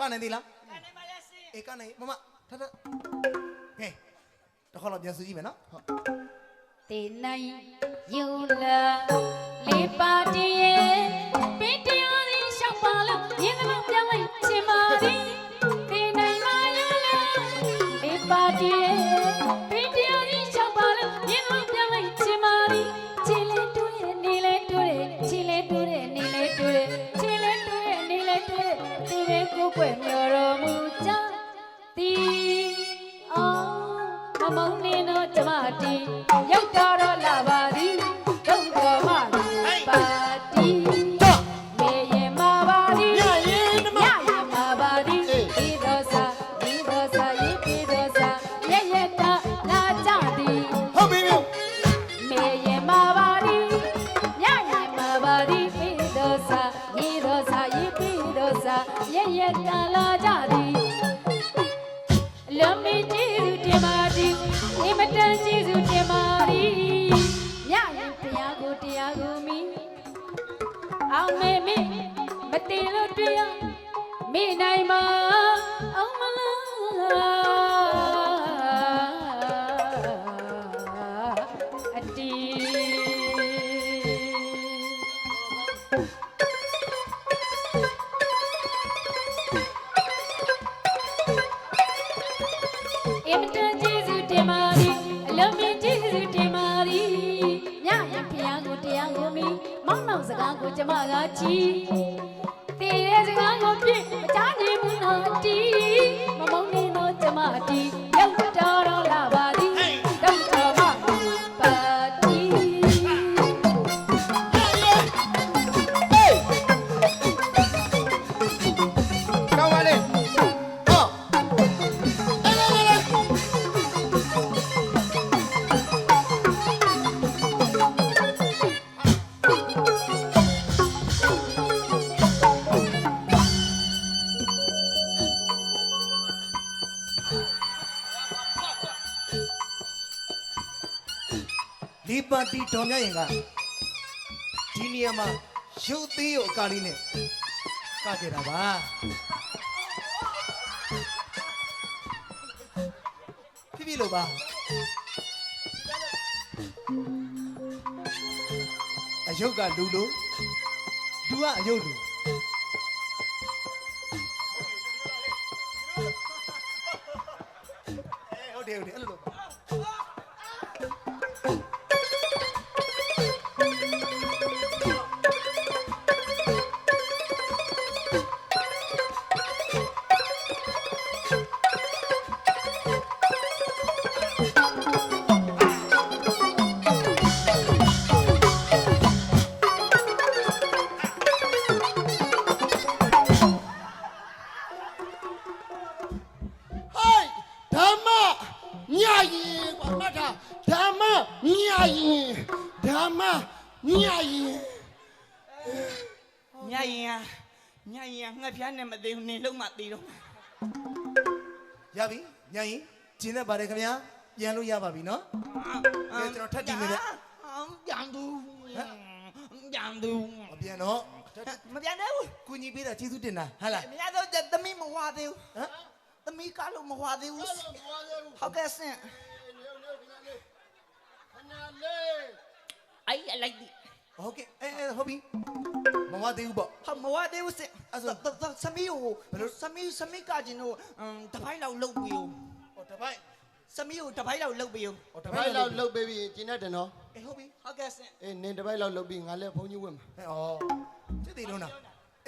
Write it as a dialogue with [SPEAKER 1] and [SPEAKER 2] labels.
[SPEAKER 1] ကနေသေးလားကနေပါလေစီအေးကနေမမထထဟဲ့တခါတော့ပြန်စုကြည့်မယ်နော်ဟုတ်
[SPEAKER 2] တေနိုင်ယူလာလေးပါတည်းရဲ့ပင်တရားသည်ရှောက်ပါလို့ရင်းသမောင်ပြောင်းလိုက်ချင်ပါသည်တေနိုင်မယူလာလေးပါတည်းရဲ့ပင်တရားသည်ရှောက်ပါလို့ရင်းသမောင်ပြောင်းလိုက်ချင်ပါသည်ချီလေးတူးရဲ့နေလေးတူးရဲ့ချီလေးတူးရဲ့နေလေးတူးရဲ့ချီလေးတူးရဲ့နေလေးတူးရဲ့သူပဲကိုယ်ွယ်မျောတော်မူကြသည်အော်မမုံနေတော့ကျမတီရောက်တော့လာပါသည်ဒုံတော်မပါတီမေရင်မပါသည်ညရင်မပါသည်ဒီတော့စာရေးပြီးတော့စာရရတာလာကြသည်
[SPEAKER 1] ဟုတ်ပြီမြို့
[SPEAKER 2] မေရင်မပါသည်ညရင်မပါသည်ပြီးတော့စာရေးပြီးတော့စာရရတာလာကြသည်လမ်းမကျေးဇူးတင်ပါသည်အမတန်ကျေးဇူးတင်ပါသည်ညရင်တရားကိုမိအောင်မေမတည်လို့တွေ့ရမိနိုင်မအောင်မလားအတီအမတန်ကျေးဇူးတင်ပါသည်အလုံးမင်းကျေးဇူးတင်ပါသည်ညရင်ဖျားကိုတရားကိုမိမောင်းနောက်စကားကိုကျမကချီတည်တဲ့စကားကိုပြည့်မချနိုင်ဘူးနော်တီမမုံနေတော့ကျမတီရောက်တော်လာပါသည်တော့တော်မပါတီ
[SPEAKER 1] ကောင်းပါလေဟောဒီပါတီတော်မြရင်ကဒီနေရာမှာရုပ်သေးကိုအကာလေးနဲ့ကခဲ့တာပါဖြစ်လို့ပါအယုတ်ကလူလူကအယုတ်လူဟုတ်တယ်အဲ့လို
[SPEAKER 3] ညငှက်ဖျားနဲ့မသေးဘူးနေလုံးမသေးတော့
[SPEAKER 1] ရပြီညရင်ကျင်းတတ်ပါတယ်ခင်ဗျာပြန်လို့ရပါပြီနော်ကဲကျွန်တော်ထပ်ကြည့်မယ်လေ
[SPEAKER 3] ပြန်သူ
[SPEAKER 1] မပြန်တော့
[SPEAKER 3] မပြန်သေးဘူး
[SPEAKER 1] ကုညီပေးတာကျေးဇူးတင်တာဟာလား
[SPEAKER 3] မရတော့သမီးမဝသေးဘူးဟမ်သမီးကလို့မဝသေးဘူးဟုတ်ကဲ့ဆင်ခဏလေးအိုင်လိုက်ဒီ
[SPEAKER 1] ဟုတ်ကဲ့ဟုတ်ပြီမဝသေးဘူးပေါ့
[SPEAKER 3] ဟာမဝသေးဘူးစင်အဲ့ဆိုသမီးကိုသမီးကကျင်တို့တပိုင်းလောက်လှုပ်ပြီးဦး
[SPEAKER 1] ဟောတပိုင်း
[SPEAKER 3] သမီးကိုတပိုင်းလောက်လှုပ်ပြီးဦး
[SPEAKER 4] ဟောတပိုင်းလောက်လှုပ်ပြီးကျင်တဲ့နော်
[SPEAKER 1] ဟုတ်ပြီ
[SPEAKER 3] ဟုတ်ကဲ့စင်
[SPEAKER 4] နင်တပိုင်းလောက်လှုပ်ပြီးငါလည်းဘုန်းကြီးဝင်မှာ
[SPEAKER 1] ဟဲ့ဩစစ်သေးလုံးလား